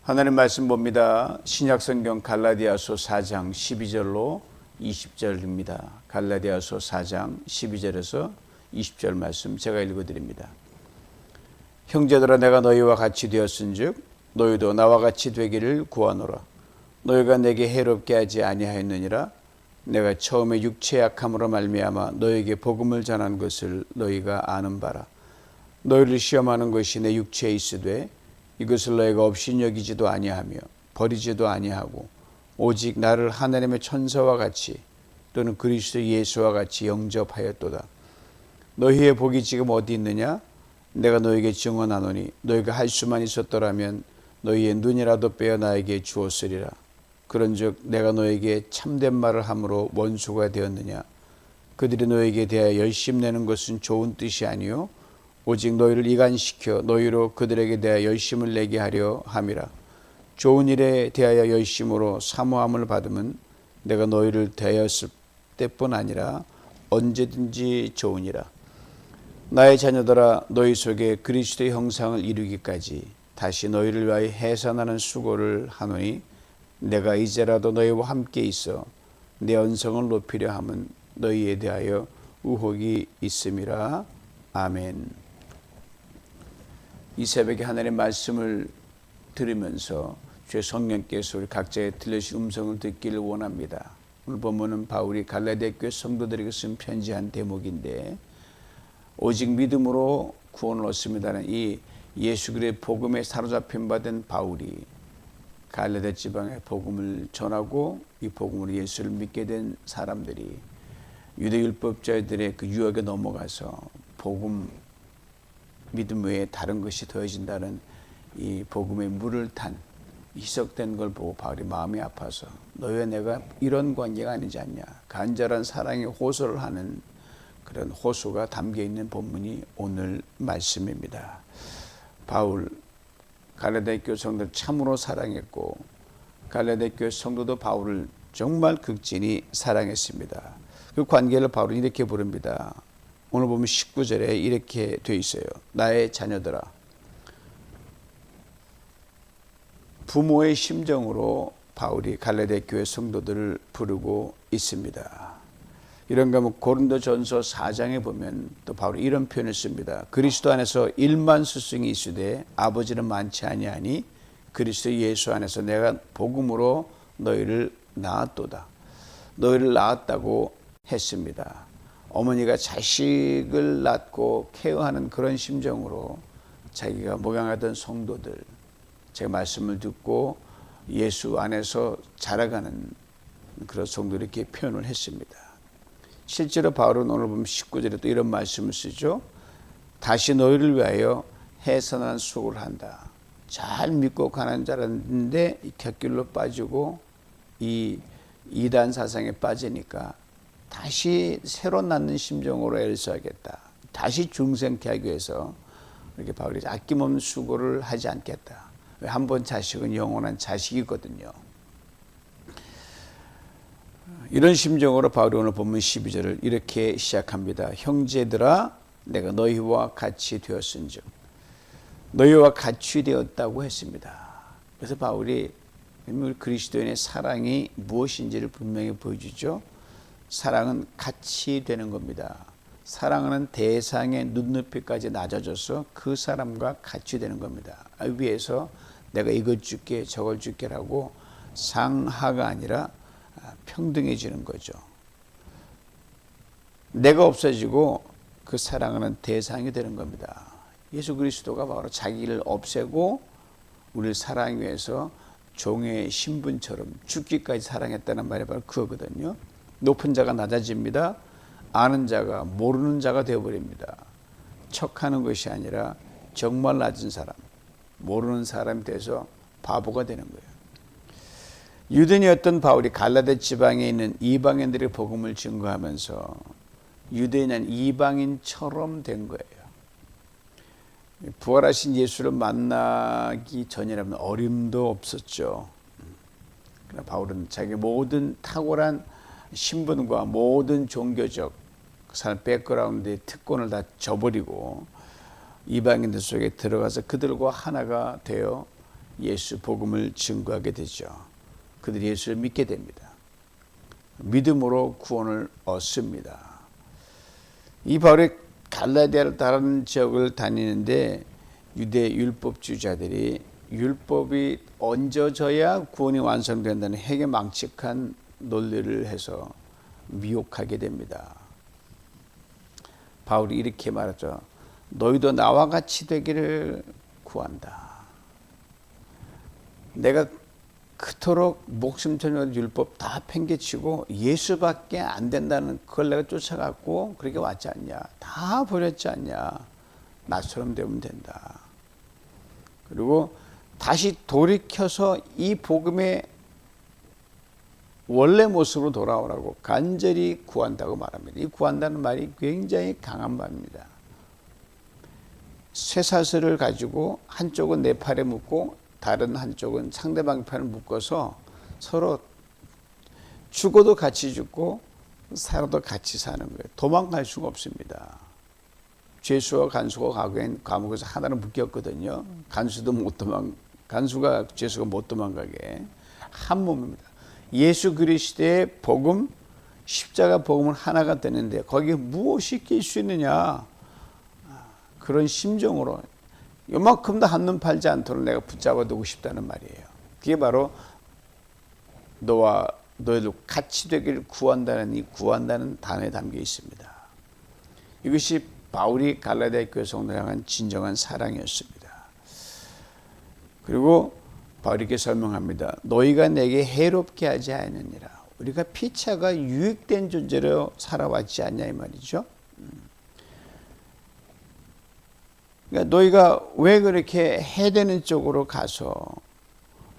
하나님 말씀 봅니다. 신약성경 갈라디아서 4장 12절로 20절입니다. 갈라디아서 4장 12절에서 20절 말씀 제가 읽어드립니다. 형제들아, 내가 너희와 같이 되었은즉 너희도 나와 같이 되기를 구하노라. 너희가 내게 해롭게 하지 아니하였느니라. 내가 처음에 육체의 약함으로 말미암아 너희에게 복음을 전한 것을 너희가 아는 바라. 너희를 시험하는 것이 내 육체에 있으되 이것을 너희가 없이 여기지도 아니하며 버리지도 아니하고 오직 나를 하나님의 천사와 같이 또는 그리스도 예수와 같이 영접하였도다. 너희의 복이 지금 어디 있느냐? 내가 너희에게 증언하노니 너희가 할 수만 있었더라면 너희의 눈이라도 빼어 나에게 주었으리라. 그런즉 내가 너희에게 참된 말을 함으로 원수가 되었느냐? 그들이 너희에게 대하여 열심내는 것은 좋은 뜻이 아니요 오직 너희를 이간시켜 너희로 그들에게 대하여 열심을 내게 하려 함이라. 좋은 일에 대하여 열심으로 사모함을 받으면 내가 너희를 대하였을 때뿐 아니라 언제든지 좋으니라. 나의 자녀들아, 너희 속에 그리스도의 형상을 이루기까지 다시 너희를 위하여 해산하는 수고를 하노니 내가 이제라도 너희와 함께 있어 내 언성을 높이려 함은 너희에 대하여 의혹이 있음이라. 아멘. 이 새벽에 하나님의 말씀을 들으면서 주의 성령께서 우리 각자의 들려주신 음성을 듣기를 원합니다. 오늘 본문은 바울이 갈라디아 교회 성도들에게 쓴 편지한 대목인데, 오직 믿음으로 구원을 얻습니다는 이 예수 그리스도의 복음에 사로잡힌 바 된 바울이 갈라디아 지방에 복음을 전하고 이 복음으로 예수를 믿게 된 사람들이 유대율법자들의 그 유혹에 넘어가서 복음 믿음 외에 다른 것이 더해진다는 이 복음의 물을 탄 희석된 걸 보고 바울이 마음이 아파서 너희와 내가 이런 관계가 아니지 않냐, 간절한 사랑의 호소를 하는 그런 호소가 담겨있는 본문이 오늘 말씀입니다. 바울 갈라디아 교회 성도들 참으로 사랑했고 갈라디아 교회 성도도 바울을 정말 극진히 사랑했습니다. 그 관계를 바울은 이렇게 부릅니다. 오늘 보면 19절에 이렇게 되어 있어요. 나의 자녀들아. 부모의 심정으로 바울이 갈라디아 교회 성도들을 부르고 있습니다. 이런가 하면 고린도전서 4장에 보면 또 바울이 이런 표현을 씁니다. 그리스도 안에서 1만 스승이 있으되 아버지는 많지 아니하니 그리스도 예수 안에서 내가 복음으로 너희를 낳았도다. 너희를 낳았다고 했습니다. 어머니가 자식을 낳고 케어하는 그런 심정으로 자기가 목양하던 성도들, 제 말씀을 듣고 예수 안에서 자라가는 그런 성도를 이렇게 표현을 했습니다. 실제로 바울은 오늘 보면 19절에 또 이런 말씀을 쓰죠. 다시 너희를 위하여 해산한 수고를 한다. 잘 믿고 가는 자라는데 곁길로 빠지고 이 이단 사상에 빠지니까 다시 새로 낳는 심정으로 애를 써야겠다. 다시 중생케 하기 위해서 이렇게 바울이 아낌없는 수고를 하지 않겠다. 왜? 한 번 자식은 영원한 자식이거든요. 이런 심정으로 바울이 오늘 본문 12절을 이렇게 시작합니다. 형제들아, 내가 너희와 같이 되었은즉. 너희와 같이 되었다고 했습니다. 그래서 바울이 그리스도인의 사랑이 무엇인지를 분명히 보여주죠. 사랑은 같이 되는 겁니다. 사랑하는 대상의 눈높이까지 낮아져서 그 사람과 같이 되는 겁니다. 위에서 내가 이것 줄게 저걸 줄게라고 상하가 아니라 평등해지는 거죠. 내가 없어지고 그 사랑하는 대상이 되는 겁니다. 예수 그리스도가 바로 자기를 없애고 우리를 사랑하기 위해서 종의 신분처럼 죽기까지 사랑했다는 말이 바로 그거거든요. 높은 자가 낮아집니다. 아는 자가 모르는 자가 되어버립니다. 척하는 것이 아니라 정말 낮은 사람, 모르는 사람이 돼서 바보가 되는 거예요. 유대인이었던 바울이 갈라디아 지방에 있는 이방인들의 복음을 증거하면서 유대인은 이방인처럼 된 거예요. 부활하신 예수를 만나기 전이라면 어림도 없었죠. 그러나 바울은 자기 모든 탁월한 신분과 모든 종교적 삶 백그라운드의 특권을 다 저버리고 이방인들 속에 들어가서 그들과 하나가 되어 예수 복음을 증거하게 되죠. 그들이 예수를 믿게 됩니다. 믿음으로 구원을 얻습니다. 이 바울이 갈라디아를 다른 지역을 다니는데 유대 율법주의자들이 율법이 얹어져야 구원이 완성된다는 해괴망측한 논리를 해서 미혹하게 됩니다. 바울이 이렇게 말하죠. 너희도 나와 같이 되기를 구한다. 내가 그토록 목숨전용 율법 다 팽개치고 예수밖에 안 된다는 그걸 내가 쫓아갔고 그렇게 왔지 않냐. 다 버렸지 않냐. 나처럼 되면 된다. 그리고 다시 돌이켜서 이 복음의 원래 모습으로 돌아오라고 간절히 구한다고 말합니다. 이 구한다는 말이 굉장히 강한 말입니다. 쇠사슬을 가지고 한쪽은 내 팔에 묶고 다른 한쪽은 상대방 팔을 묶어서 서로 죽어도 같이 죽고 살아도 같이 사는 거예요. 도망갈 수가 없습니다. 죄수와 간수가 감옥에서 하나를 묶였거든요. 간수가 죄수가 못 도망가게 한 몸입니다. 예수 그리스도의 복음, 십자가 복음은 하나가 되는데 거기에 무엇이 낄 수 있느냐. 그런 심정으로 요만큼도 한눈 팔지 않도록 내가 붙잡아 두고 싶다는 말이에요. 그게 바로 너와 너희들 같이 되기를 구한다는 이 구한다는 단어에 담겨 있습니다. 이것이 바울이 갈라디아 교회 성도를 향한 진정한 사랑이었습니다. 그리고 바울이 이렇게 설명합니다. 너희가 내게 해롭게 하지 않느니라. 우리가 피차가 유익된 존재로 살아왔지 않냐 이 말이죠. 그러니까 너희가 왜 그렇게 해되는 쪽으로 가서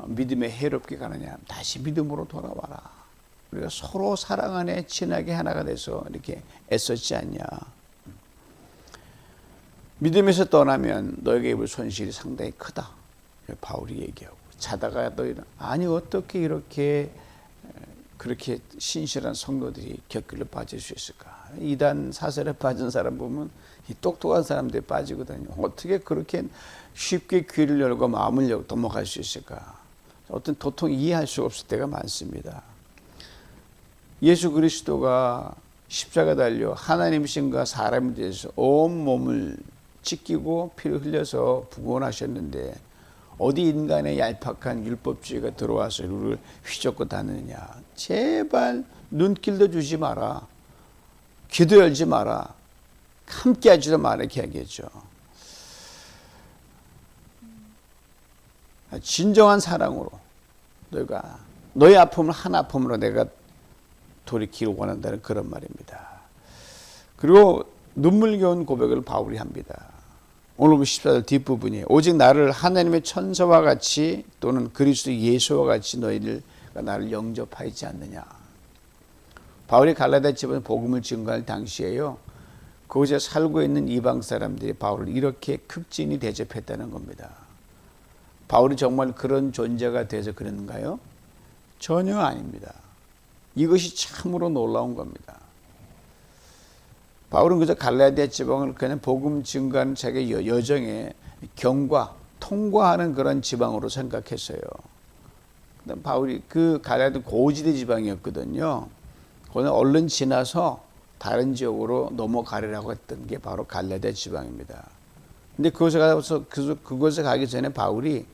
믿음에 해롭게 가느냐. 다시 믿음으로 돌아와라. 우리가 서로 사랑 안에 친하게 하나가 돼서 이렇게 애썼지 않냐. 믿음에서 떠나면 너에게 입을 손실이 상당히 크다. 바울이 얘기하고 자다가 너희는 아니 어떻게 이렇게 그렇게 신실한 성도들이 곁길로 빠질 수 있을까. 이단 사설에 빠진 사람 보면 이 똑똑한 사람들이 빠지거든요. 어떻게 그렇게 쉽게 귀를 열고 마음을 열고 넘어갈 수 있을까. 어떤 도통 이해할 수 없을 때가 많습니다. 예수 그리스도가 십자가 달려 하나님이신가 사람이 되어서 온 몸을 찢기고 피를 흘려서 부원하셨는데 어디 인간의 얄팍한 율법주의가 들어와서 우리를 휘젓고 다니느냐. 제발 눈길도 주지 마라. 귀도 열지 마라. 함께 하지도 마라 이렇게 얘기했죠. 진정한 사랑으로 너희가 너의 아픔을 한 아픔으로 내가 돌이키길 원한다는 그런 말입니다. 그리고 눈물겨운 고백을 바울이 합니다. 오늘 14절 뒷부분이 오직 나를 하나님의 천사와 같이 또는 그리스도 예수와 같이 너희가 나를 영접하지 않느냐. 바울이 갈라디아 지방에 복음을 증거할 당시에요. 그곳에 살고 있는 이방 사람들이 바울을 이렇게 극진히 대접했다는 겁니다. 바울이 정말 그런 존재가 돼서 그런가요? 전혀 아닙니다. 이것이 참으로 놀라운 겁니다. 바울은 그저 갈라디아 지방을 그냥 복음 증거하는 자기 여정에 경과, 통과하는 그런 지방으로 생각했어요. 바울이 그 갈라디아 고지대 지방이었거든요. 그거는 얼른 지나서 다른 지역으로 넘어가려고 했던 게 바로 갈라디아 지방입니다. 근데 그곳에 가기 전에 바울이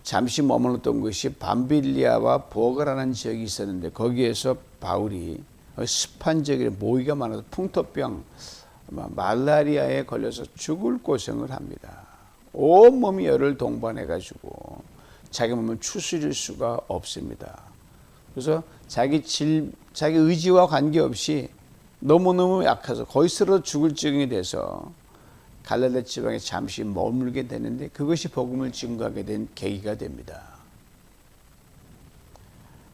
잠시 머물렀던 것이 밤빌리아와 보거라는 지역이 있었는데 거기에서 바울이 습한 지역에 모기가 많아서 풍토병, 말라리아에 걸려서 죽을 고생을 합니다. 온몸이 열을 동반해가지고 자기 몸을 추스릴 수가 없습니다. 그래서 자기 의지와 관계없이 너무너무 약해서 거의 쓰러져 죽을 지경이 돼서 갈라디아 지방에 잠시 머물게 되는데 그것이 복음을 증거하게 된 계기가 됩니다.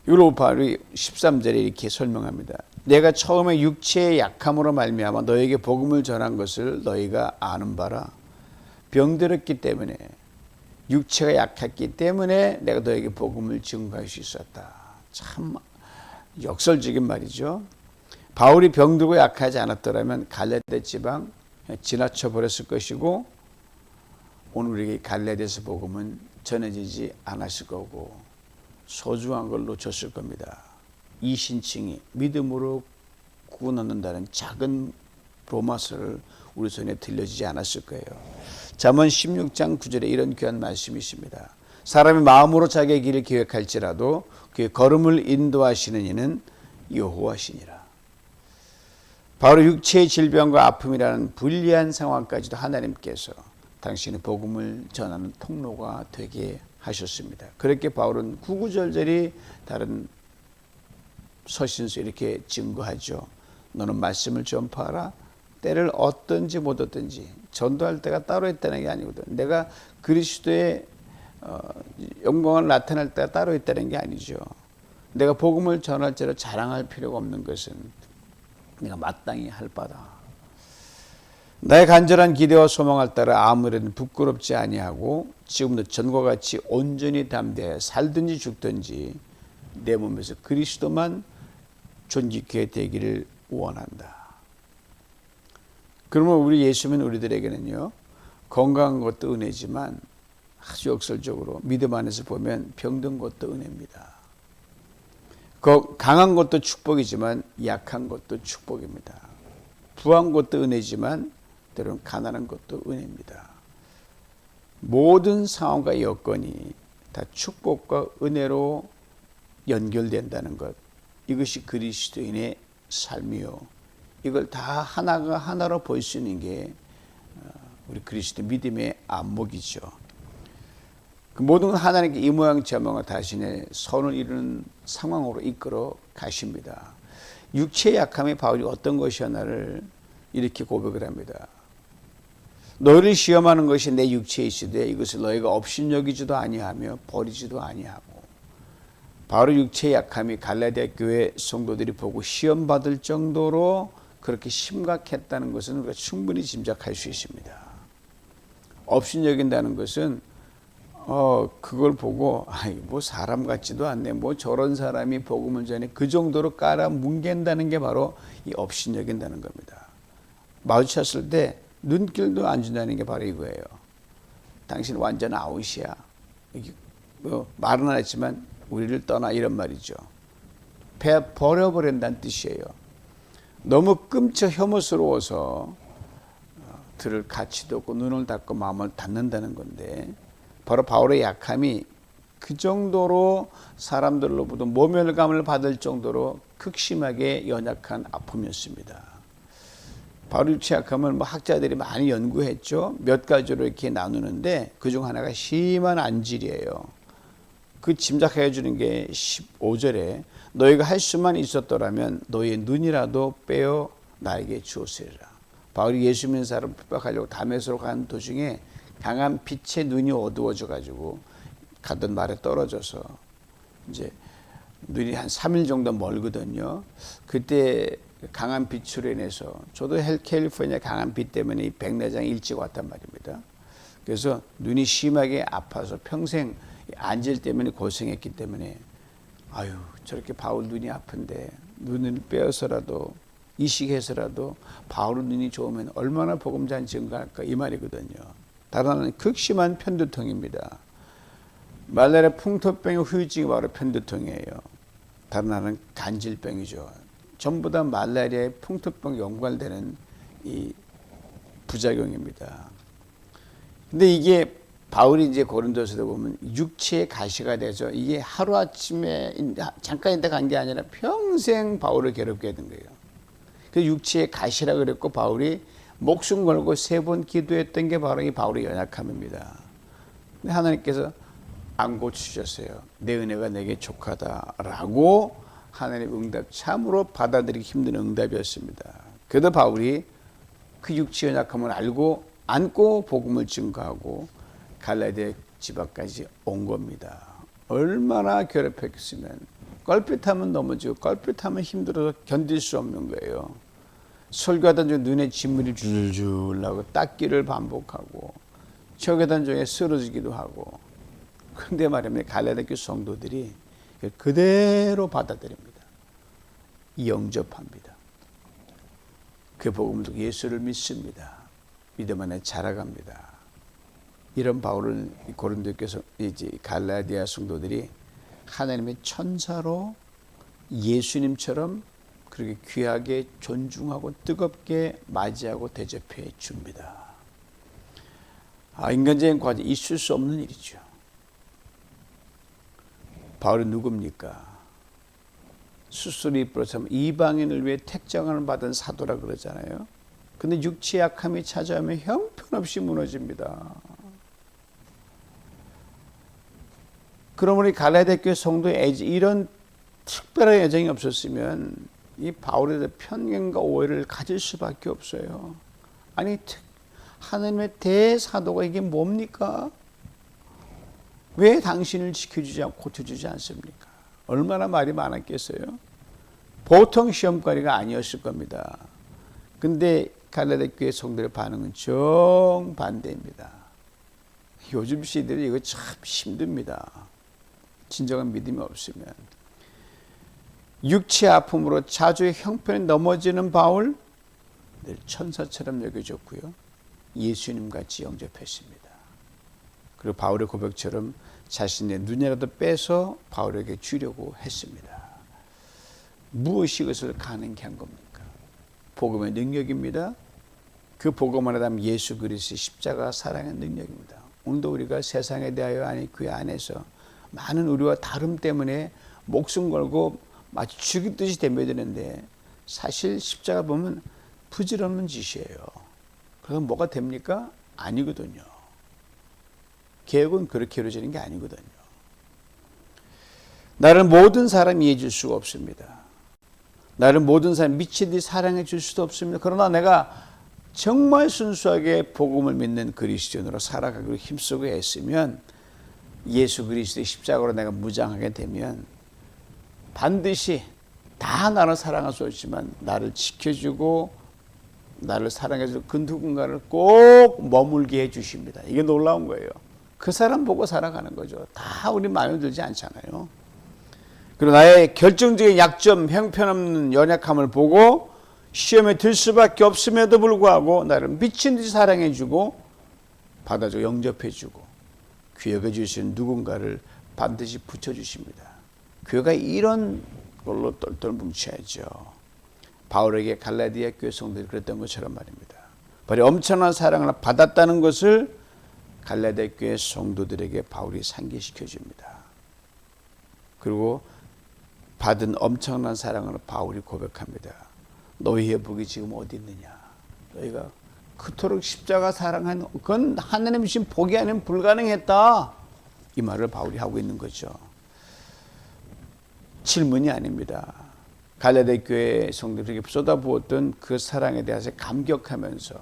이로 바울이 13절에 이렇게 설명합니다. 내가 처음에 육체의 약함으로 말미암아 너에게 복음을 전한 것을 너희가 아는 바라. 병들었기 때문에 육체가 약했기 때문에 내가 너에게 복음을 증거할 수 있었다. 참 역설적인 말이죠. 바울이 병들고 약하지 않았더라면 갈라디아 지방 지나쳐 버렸을 것이고 오늘 우리에게 갈라디아서 복음은 전해지지 않았을 거고 소중한 걸 놓쳤을 겁니다. 이 신칭이 믿음으로 구원 얻는다는 작은 로마서를 우리 손에 들려지지 않았을 거예요. 잠언 16장 9절에 이런 귀한 말씀이 있습니다. 사람이 마음으로 자기의 길을 계획할지라도 그의 걸음을 인도하시는 이는 여호와시니라. 바로 육체의 질병과 아픔이라는 불리한 상황까지도 하나님께서 당신의 복음을 전하는 통로가 되게 하셨습니다. 그렇게 바울은 구구절절히 다른 서신서에 이렇게 증거하죠. 너는 말씀을 전파하라. 때를 얻든지 못 얻든지 전도할 때가 따로 있다는 게 아니거든. 내가 그리스도의 영광을 나타낼 때가 따로 있다는 게 아니죠. 내가 복음을 전할지라 자랑할 필요가 없는 것은 내가 마땅히 할 바다. 나의 간절한 기대와 소망을 따라 아무래도 부끄럽지 아니하고 지금도 전과 같이 온전히 담대해 살든지 죽든지 내 몸에서 그리스도만 존귀케 되기를 원한다. 그러면 우리 예수님은 우리들에게는요, 건강한 것도 은혜지만 아주 역설적으로 믿음 안에서 보면 병든 것도 은혜입니다. 강한 것도 축복이지만 약한 것도 축복입니다. 부한 것도 은혜지만 때로는 가난한 것도 은혜입니다. 모든 상황과 여건이 다 축복과 은혜로 연결된다는 것, 이것이 그리스도인의 삶이요. 이걸 다 하나가 하나로 볼 수 있는 게 우리 그리스도 믿음의 안목이죠. 그 모든 하나님께 이 모양 저 모양을 자신의 선을 이루는 상황으로 이끌어 가십니다. 육체의 약함이 바울이 어떤 것이었나를 이렇게 고백을 합니다. 너희를 시험하는 것이 내 육체에 있으되 이것을 너희가 업신여기지도 아니하며 버리지도 아니하고. 바로 육체의 약함이 갈라디아 교회 성도들이 보고 시험받을 정도로 그렇게 심각했다는 것은 우리가 충분히 짐작할 수 있습니다. 업신여긴다는 것은 그걸 보고 뭐 사람 같지도 않네, 뭐 저런 사람이 복음을 전해, 그 정도로 깔아뭉갠다는 게 바로 이 업신여긴다는 겁니다. 마주쳤을 때 눈길도 안 준다는 게 바로 이거예요. 당신 완전 아웃이야. 말은 안 했지만 우리를 떠나, 이런 말이죠. 버려버린다는 뜻이에요. 너무 끔찍 혐오스러워서 들을 가치도 없고 눈을 닫고 마음을 닫는다는 건데, 바로 바울의 약함이 그 정도로 사람들로부터 모멸감을 받을 정도로 극심하게 연약한 아픔이었습니다. 바로 육체 약함을 학자들이 많이 연구했죠. 몇 가지로 이렇게 나누는데 그중 하나가 심한 안질이에요. 그 짐작해 주는 게 15절에 너희가 할 수만 있었더라면 너희의 눈이라도 빼어 나에게 주었으리라. 바울이 예수 믿는 사람을 핍박하려고 다메섹으로 가는 도중에 강한 빛에 눈이 어두워져 가지고 가던 말에 떨어져서 이제 눈이 한 3일 정도 멀거든요. 그때 강한 빛으로 인해서, 저도 캘리포니아 강한 빛 때문에 이 백내장이 일찍 왔단 말입니다. 그래서 눈이 심하게 아파서 평생 안질 때문에 고생했기 때문에 저렇게 바울 눈이 아픈데 눈을 빼어서라도 이식해서라도 바울 눈이 좋으면 얼마나 복음자는 증가할까, 이 말이거든요. 다른 하나는 극심한 편두통입니다. 말라리아 풍토병의 후유증이 바로 편두통이에요. 다른 하나는 간질병이죠. 전부 다 말라리아의 풍토병 연관되는 이 부작용입니다. 근데 이게 바울이 이제 고린도서에 보면 육체의 가시가 되죠. 이게 하루아침에 잠깐 있다 간 게 아니라 평생 바울을 괴롭게 했던 거예요. 그 육체의 가시라 그랬고, 바울이 목숨 걸고 3번 기도했던 게 바로 이 바울의 연약함입니다. 근데 하나님께서 안 고치셨어요. 내 은혜가 내게 족하다라고 하나님의 응답, 참으로 받아들이기 힘든 응답이었습니다. 그래도 바울이 그 육체의 연약함을 알고 안고 복음을 증거하고 갈라디아 지방까지 온 겁니다. 얼마나 괴롭혔으면, 껄핏하면 넘어지고 껄핏하면 힘들어서 견딜 수 없는 거예요. 설교하던 중에 눈에 진물이 줄줄 나고 닦기를 반복하고 저기하던 중에 쓰러지기도 하고. 그런데 말입니다, 갈라디아 교회 성도들이 그대로 받아들입니다. 영접합니다. 그 복음을 듣고 예수를 믿습니다. 믿음 안에 자라갑니다. 이런 바울을 고린도교서 이제 갈라디아 성도들이 하나님의 천사로 예수님처럼 그렇게 귀하게 존중하고 뜨겁게 맞이하고 대접해 줍니다. 인간적인 과정 있을 수 없는 일이죠. 바울이 누굽니까? 수술이 부러져 이방인을 위해 택정을 받은 사도라 그러잖아요. 근데 육체의 약함이 찾아오면 형편없이 무너집니다. 그러므로 갈라디아 교회 성도의 이런 특별한 애정이 없었으면 이 바울에 대해 편견과 오해를 가질 수밖에 없어요. 아니 하나님의 대사도가 이게 뭡니까? 왜 당신을 지켜주지 않고 고쳐주지 않습니까? 얼마나 말이 많았겠어요? 보통 시험거리가 아니었을 겁니다. 근데 갈라디아 교회 성도의 반응은 정반대입니다. 요즘 시대들이 이거 참 힘듭니다. 진정한 믿음이 없으면. 육체 아픔으로 자주 형편에 넘어지는 바울, 늘 천사처럼 여겨졌고요. 예수님같이 영접했습니다. 그리고 바울의 고백처럼 자신의 눈이라도 빼서 바울에게 주려고 했습니다. 무엇이 이것을 가능케 한 겁니까? 복음의 능력입니다. 그 복음 안에 담긴 예수 그리스도의 십자가 사랑의 능력입니다. 오늘도 우리가 세상에 대하여 아니 그 안에서 많은 우리와 다름 때문에 목숨 걸고 마치 죽이듯이 덤벼드는데 사실 십자가 보면 부질없는 짓이에요. 그럼 뭐가 됩니까? 아니거든요. 계획은 그렇게 이루어지는 게 아니거든요. 나를 모든 사람이 이해해 줄 수가 없습니다. 나를 모든 사람이 미친 듯이 사랑해 줄 수도 없습니다. 그러나 내가 정말 순수하게 복음을 믿는 그리스도인으로 살아가기로 힘쓰고 애쓰면 예수 그리스도의 십자가로 내가 무장하게 되면 반드시 다 나를 사랑할 수 없지만 나를 지켜주고 나를 사랑해주고 그 누군가를 꼭 머물게 해주십니다. 이게 놀라운 거예요. 그 사람 보고 살아가는 거죠. 다 우리 마음에 들지 않잖아요. 그리고 나의 결정적인 약점, 형편없는 연약함을 보고 시험에 들 수밖에 없음에도 불구하고 나를 미친 듯이 사랑해주고 받아주고 영접해주고 귀하게 주시는 누군가를 반드시 붙여주십니다. 교회가 이런 걸로 똘똘 뭉쳐야죠. 바울에게 갈라디아 교회 성도들이 그랬던 것처럼 말입니다. 바로 엄청난 사랑을 받았다는 것을 갈라디아 교회 성도들에게 바울이 상기시켜 줍니다. 그리고 받은 엄청난 사랑을 바울이 고백합니다. 너희의 복이 지금 어디 있느냐? 너희가 그토록 십자가 사랑한 그건 하나님 주신 복이 아니면 불가능했다. 이 말을 바울이 하고 있는 거죠. 질문이 아닙니다. 갈라디아 교회 성도들에게 쏟아부었던 그 사랑에 대해서 감격하면서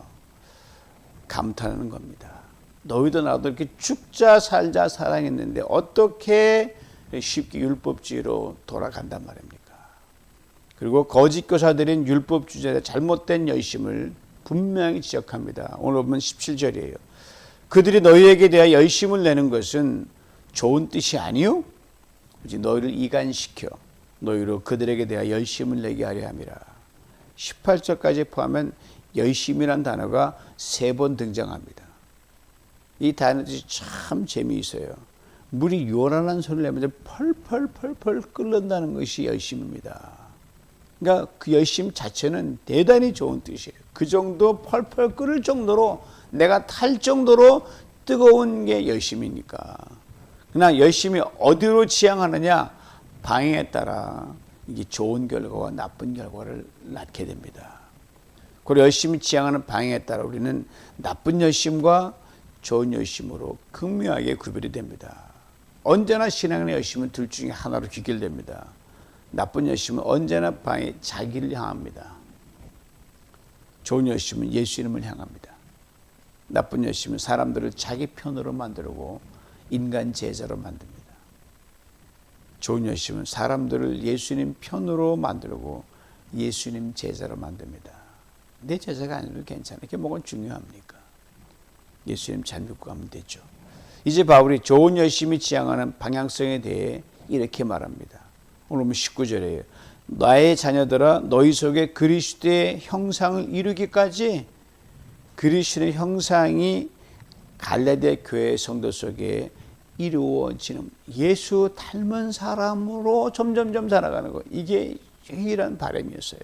감탄하는 겁니다. 너희도 나도 이렇게 죽자 살자 사랑했는데 어떻게 쉽게 율법주의로 돌아간단 말입니까? 그리고 거짓 교사들인 율법주의자의 잘못된 열심을 분명히 지적합니다. 오늘 보면 17절이에요. 그들이 너희에게 대하여 열심을 내는 것은 좋은 뜻이 아니요? 너희를 이간시켜 너희로 그들에게 대하여 열심을 내게 하려 함이라. 18절까지 포함하면 열심이라는 단어가 3번 등장합니다. 이 단어들이 참 재미있어요. 물이 요란한 소리를 내면서 펄펄펄펄 끓는다는 것이 열심입니다. 그러니까 그 열심 자체는 대단히 좋은 뜻이에요. 그 정도 펄펄 끓을 정도로 내가 탈 정도로 뜨거운 게 열심이니까. 그러나 열심이 어디로 지향하느냐 방향에 따라 이게 좋은 결과와 나쁜 결과를 낳게 됩니다. 그리고 열심히 지향하는 방향에 따라 우리는 나쁜 열심과 좋은 열심으로 극명하게 구별이 됩니다. 언제나 신앙의 열심은 둘 중에 하나로 귀결됩니다. 나쁜 열심은 언제나 방에 자기를 향합니다. 좋은 열심은 예수 이름을 향합니다. 나쁜 열심은 사람들을 자기 편으로 만들고 인간 제자로 만듭니다. 좋은 열심은 사람들을 예수님 편으로 만들고 예수님 제자로 만듭니다. 내 제자가 아니어도 괜찮아요. 그게 뭐가 중요합니까? 예수님 잘 믿고 가면 되죠. 이제 바울이 좋은 열심이 지향하는 방향성에 대해 이렇게 말합니다. 오늘 19절이에요. 나의 자녀들아 너희 속에 그리스도의 형상을 이루기까지 그리스도의 형상이 갈라디아 교회 성도 속에 이루어지는 예수 닮은 사람으로 점점점 살아가는 것, 이게 유일한 바람이었어요.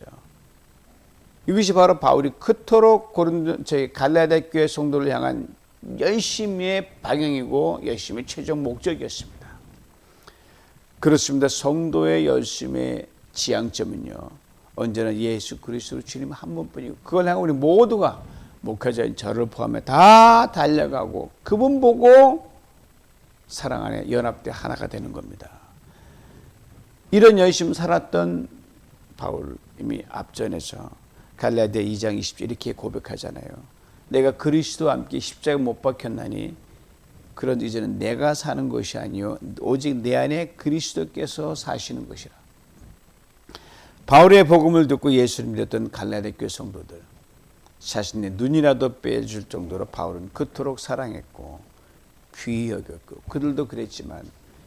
이것이 바로 바울이 그토록 갈라디아 교회 성도를 향한 열심의 방향이고 열심의 최종 목적이었습니다. 그렇습니다. 성도의 열심의 지향점은요, 언제나 예수 그리스도 주님 한 분뿐이고, 그걸 향해 우리 모두가 목회자인 저를 포함해 다 달려가고 그분 보고 사랑 안에 연합돼 하나가 되는 겁니다. 이런 열심 살았던 바울, 이미 앞전에서 갈라디아 2장 20절 이렇게 고백하잖아요. 내가 그리스도와 함께 십자가에 못 박혔나니 그런 이제는 내가 사는 것이 아니요 오직 내 안에 그리스도께서 사시는 것이라. 바울의 복음을 듣고 예수를 믿었던 갈라디아 교회 성도들, 자신의 눈이라도 빼줄 정도로 바울은 그토록 사랑했고 귀히 여겼고, 그들도 그랬지만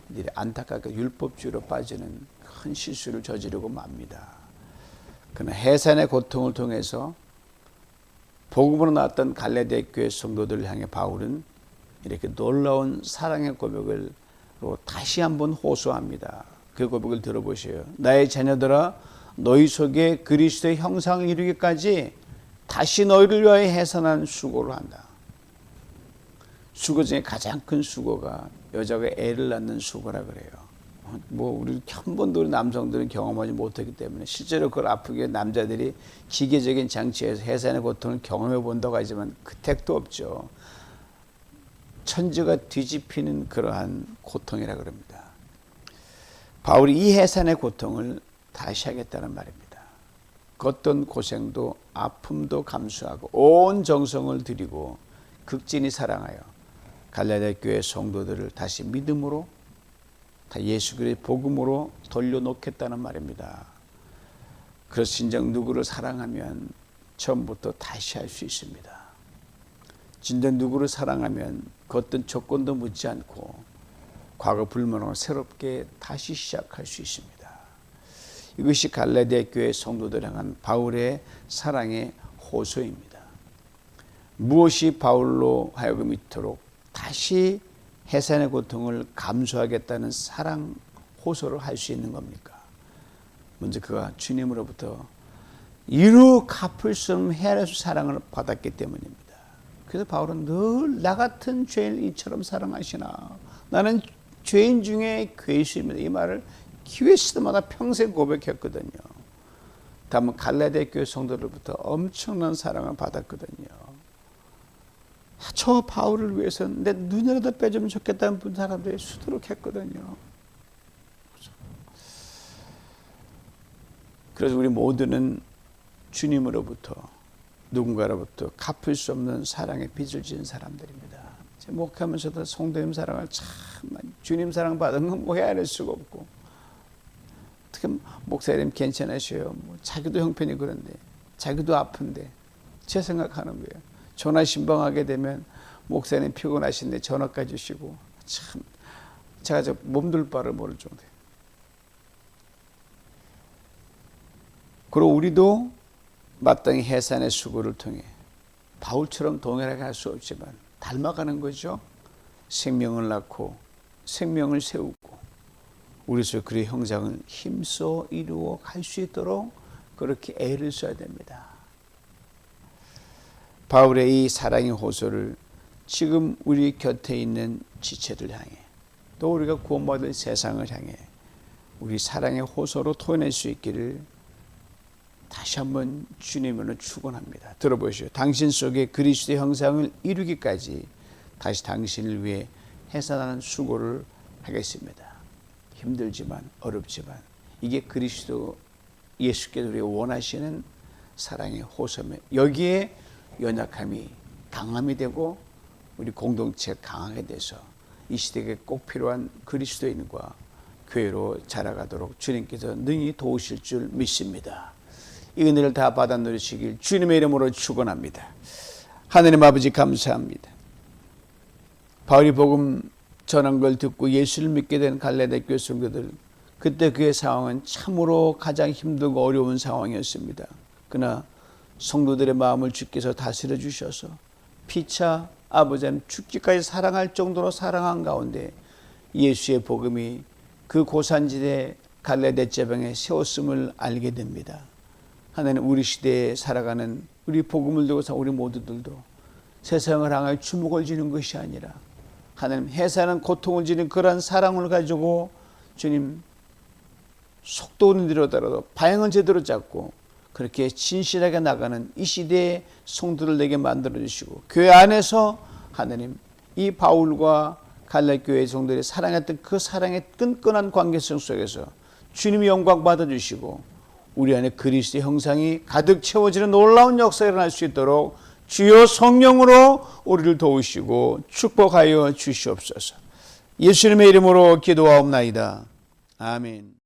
이들이 안타깝게 율법주의로 빠지는 큰 실수를 저지르고 맙니다. 그러나 해산의 고통을 통해서 복음으로 나왔던 갈라디아 교회 성도들을 향해 바울은 이렇게 놀라운 사랑의 고백을 다시 한번 호소합니다. 그 고백을 들어보세요. 나의 자녀들아, 너희 속에 그리스도의 형상을 이루기까지 다시 너희를 위하여 해산한 수고를 한다. 수고 중에 가장 큰 수고가 여자가 애를 낳는 수고라 그래요. 우리 한 번도 우리 남성들은 경험하지 못하기 때문에 실제로 그걸 아프게 남자들이 기계적인 장치에서 해산의 고통을 경험해 본다고 하지만 그 택도 없죠. 천지가 뒤집히는 그러한 고통이라 그럽니다. 바울이 이 해산의 고통을 다시 하겠다는 말입니다. 그 어떤 고생도 아픔도 감수하고 온 정성을 들이고 극진히 사랑하여 갈라디아 교회 성도들을 다시 믿음으로, 다 예수 그리스도의 복음으로 돌려놓겠다는 말입니다. 그래서 진정 누구를 사랑하면 처음부터 다시 할 수 있습니다. 진정 누구를 사랑하면 그 어떤 조건도 묻지 않고 과거 불문하고 새롭게 다시 시작할 수 있습니다. 이것이 갈라디아 교회 성도들 향한 바울의 사랑의 호소입니다. 무엇이 바울로 하여금 이토록 다시 해산의 고통을 감수하겠다는 사랑 호소를 할 수 있는 겁니까? 먼저 그가 주님으로부터 이루 갚을 수 없는 헤아릴 수 사랑을 받았기 때문입니다. 그래서 바울은 늘 나 같은 죄인 이처럼 사랑하시나, 나는 죄인 중에 괴수입니다. 이 말을 기회 쓰다마다 평생 고백했거든요. 다만 갈라디아 교회 성도들부터 엄청난 사랑을 받았거든요. 저 바울을 위해서는 내 눈이라도 빼주면 좋겠다는 사람들이 수두룩했거든요. 그래서 우리 모두는 주님으로부터, 누군가로부터 갚을 수 없는 사랑의 빚을 지은 사람들입니다. 제가 목회하면서도 성도님 사랑을 참 많이, 주님 사랑 받은 건 뭐 헤아릴 수가 없고, 어떻게 목사님 괜찮으셔요? 자기도 형편이 그런데, 자기도 아픈데 제 생각하는 거예요. 전화 신방하게 되면 목사님 피곤하신데 전화까지 주시고, 참 제가 저 몸둘 바를 모를 정도예요. 그리고 우리도 마땅히 해산의 수고를 통해 바울처럼 동일하게 할 수 없지만 닮아가는 거죠. 생명을 낳고 생명을 세우고 우리 속 그의 형상을 힘써 이루어 갈 수 있도록 그렇게 애를 써야 됩니다. 바울의 이 사랑의 호소를 지금 우리 곁에 있는 지체들 향해, 또 우리가 구원받을 세상을 향해 우리 사랑의 호소로 토해낼 수 있기를 다시 한번 주님으로 축원합니다. 들어보시오. 당신 속에 그리스도의 형상을 이루기까지 다시 당신을 위해 해산하는 수고를 하겠습니다. 힘들지만 어렵지만 이게 그리스도 예수께서 우리가 원하시는 사랑의 호소며, 여기에 연약함이 강함이 되고 우리 공동체가 강하게 돼서 이 시대에 꼭 필요한 그리스도인과 교회로 자라가도록 주님께서 능히 도우실 줄 믿습니다. 이 은혜를 다 받아 누리시길 주님의 이름으로 축원합니다. 하나님 아버지 감사합니다. 바울이 복음 전한 걸 듣고 예수를 믿게 된 갈라디아 교회 성도들, 그때 그의 상황은 참으로 가장 힘들고 어려운 상황이었습니다. 그러나 성도들의 마음을 주께서 다스려 주셔서 피차 아버지는 죽기까지 사랑할 정도로 사랑한 가운데 예수의 복음이 그 고산지대 갈라디아 지방에 세웠음을 알게 됩니다. 하나님, 우리 시대에 살아가는 우리 복음을 들고 산 우리 모두들도 세상을 향하여 주목을 지는 것이 아니라 하나님, 해사는 고통을 지는 그러한 사랑을 가지고 주님 속도는 느려더라도 방향은 제대로 잡고 그렇게 진실하게 나가는 이 시대의 성도를 내게 만들어 주시고, 교회 안에서 하나님 이 바울과 갈라디아 교회 성도들이 사랑했던 그 사랑의 끈끈한 관계성 속에서 주님이 영광 받아주시고 우리 안에 그리스도의 형상이 가득 채워지는 놀라운 역사가 일어날 수 있도록 주여 성령으로 우리를 도우시고 축복하여 주시옵소서. 예수님의 이름으로 기도하옵나이다. 아멘.